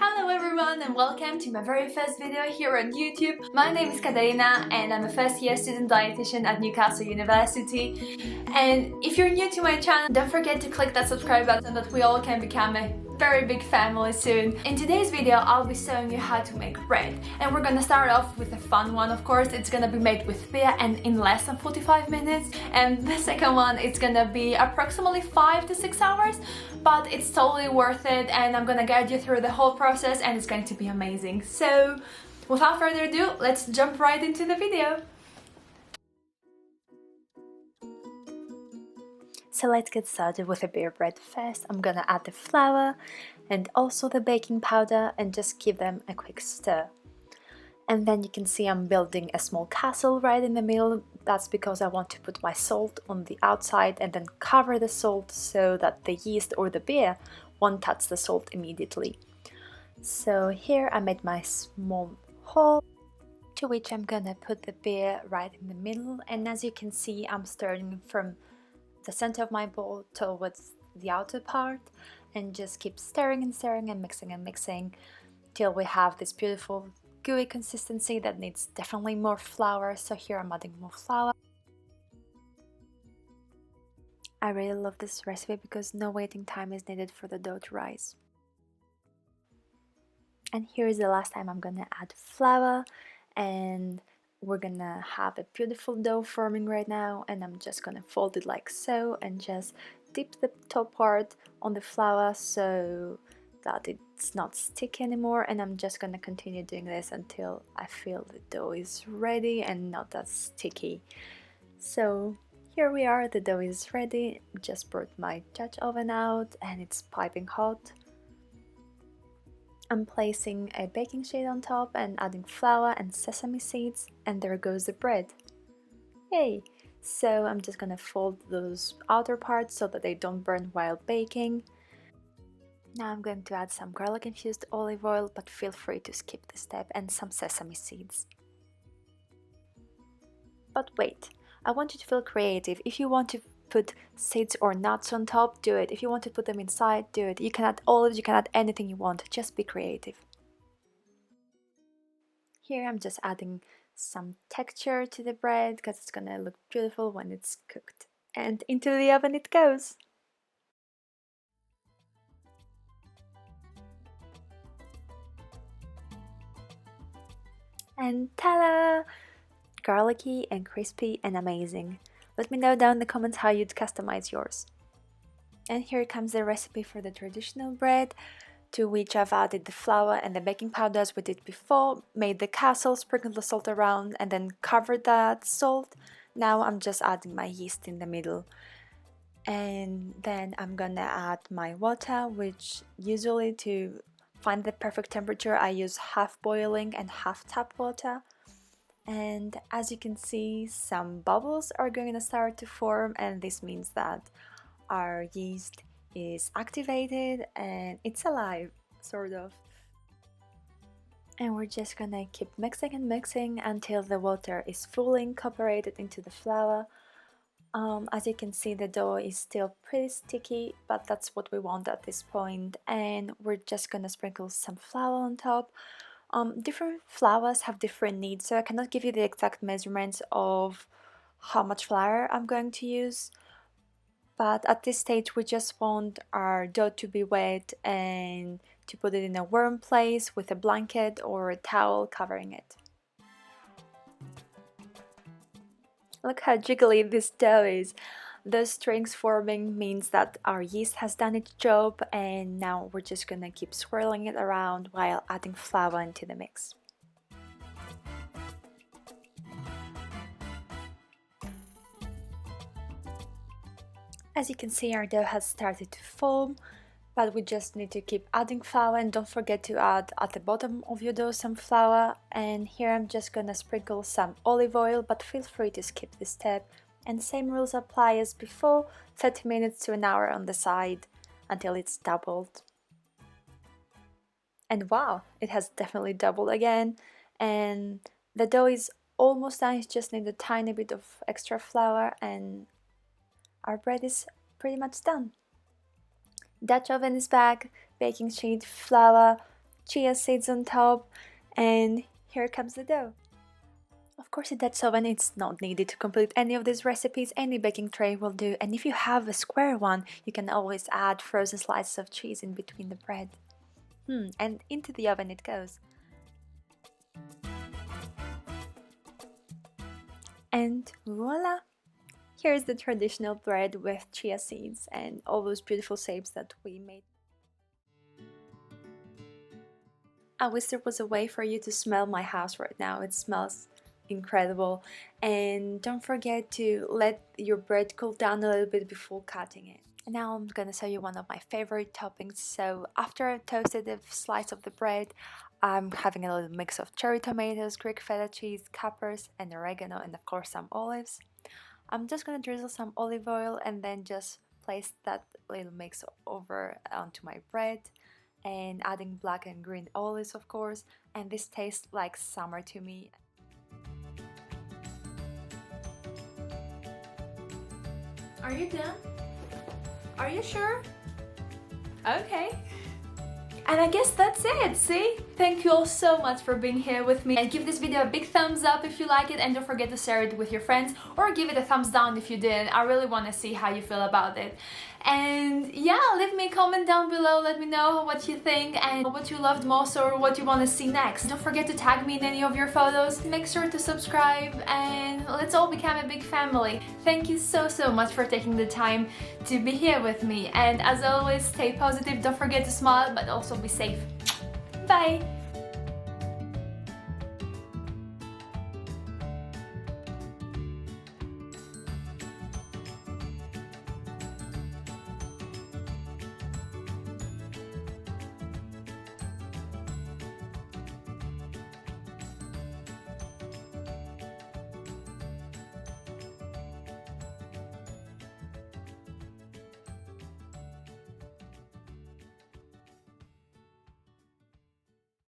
Hello everyone and welcome to my very first video here on YouTube. My name is Katerina and I'm a first year student dietitian at Newcastle University. And if you're new to my channel, don't forget to click that subscribe button so that we all can become a very big family soon. In today's video, I'll be showing you how to make bread. And we're gonna start off with a fun one, of course. It's gonna be made with beer and in less than 45 minutes. And the second one, it's gonna be approximately 5 to 6 hours. But it's totally worth it and I'm gonna guide you through the whole process and it's going to be amazing. So, without further ado, let's jump right into the video. So let's get started with the beer bread. First, I'm gonna add the flour and also the baking powder and just give them a quick stir. And then you can see I'm building a small castle right in the middle. That's because I want to put my salt on the outside and then cover the salt so that the yeast or the beer won't touch the salt immediately. So here I made my small hole to which I'm gonna put the beer right in the middle, and as you can see I'm stirring from the center of my bowl towards the outer part and just keep stirring and stirring and mixing till we have this beautiful gooey consistency that needs definitely more flour. So here I'm adding more flour. I really love this recipe because no waiting time is needed for the dough to rise. And here is the last time I'm gonna add flour, and we're gonna have a beautiful dough forming right now, and I'm just gonna fold it like so and just dip the top part on the flour so that it's not sticky anymore, and I'm just gonna continue doing this until I feel the dough is ready and not that sticky. So here we are, the dough is ready. Just brought my Dutch oven out and it's piping hot. I'm placing a baking sheet on top and adding flour and sesame seeds, and there goes the bread. Yay! So I'm just gonna fold those outer parts so that they don't burn while baking. Now I'm going to add some garlic infused olive oil, but feel free to skip this step, and some sesame seeds. But wait, I want you to feel creative. If you want to put seeds or nuts on top, do it. If you want to put them inside, do it. You can add olives, you can add anything you want, just be creative. Here I'm just adding some texture to the bread because it's gonna look beautiful when it's cooked. And into the oven it goes! And ta-da! Garlicky and crispy and amazing. Let me know down in the comments how you'd customize yours. And here comes the recipe for the traditional bread, to which I've added the flour and the baking powder as we did before, made the castle, sprinkled the salt around and then covered that salt. Now I'm just adding my yeast in the middle. And then I'm gonna add my water, which usually to find the perfect temperature I use half boiling and half tap water. And as you can see, some bubbles are going to start to form, and this means that our yeast is activated and it's alive, sort of. And we're just gonna keep mixing and mixing until the water is fully incorporated into the flour. As you can see, the dough is still pretty sticky, but that's what we want at this point. And we're just gonna sprinkle some flour on top. Different flours have different needs, so I cannot give you the exact measurements of how much flour I'm going to use. But at this stage we just want our dough to be wet and to put it in a warm place with a blanket or a towel covering it. Look how jiggly this dough is. Those strings forming means that our yeast has done its job, and now we're just gonna keep swirling it around while adding flour into the mix. As you can see, our dough has started to form, but we just need to keep adding flour, and don't forget to add at the bottom of your dough some flour. And here I'm just gonna sprinkle some olive oil, but feel free to skip this step. And same rules apply as before, 30 minutes to an hour on the side until it's doubled. And wow, it has definitely doubled again, and the dough is almost done. You just need a tiny bit of extra flour and our bread is pretty much done. Dutch oven is back, baking sheet, flour, chia seeds on top, and here comes the dough. Of course, in that oven it's not needed to complete any of these recipes, any baking tray will do, and if you have a square one, you can always add frozen slices of cheese in between the bread. And into the oven it goes. And voila! Here's the traditional bread with chia seeds and all those beautiful shapes that we made. I wish there was a way for you to smell my house right now. It smells incredible. And don't forget to let your bread cool down a little bit before cutting it. And now I'm gonna show you one of my favorite toppings. So after I toasted a slice of the bread, I'm having a little mix of cherry tomatoes, Greek feta cheese, capers, and oregano, and of course some olives. I'm just gonna drizzle some olive oil and then just place that little mix over onto my bread, and adding black and green olives, of course, and this tastes like summer to me. Are you done? Are you sure? Okay. And I guess that's it, see? Thank you all so much for being here with me, and give this video a big thumbs up if you like it, and don't forget to share it with your friends, or give it a thumbs down if you didn't. I really want to see how you feel about it. And yeah, leave me a comment down below, let me know what you think and what you loved most or what you want to see next. Don't forget to tag me in any of your photos, make sure to subscribe, and let's all become a big family. Thank you so much for taking the time to be here with me, and as always, stay positive, don't forget to smile, but also be safe. Bye!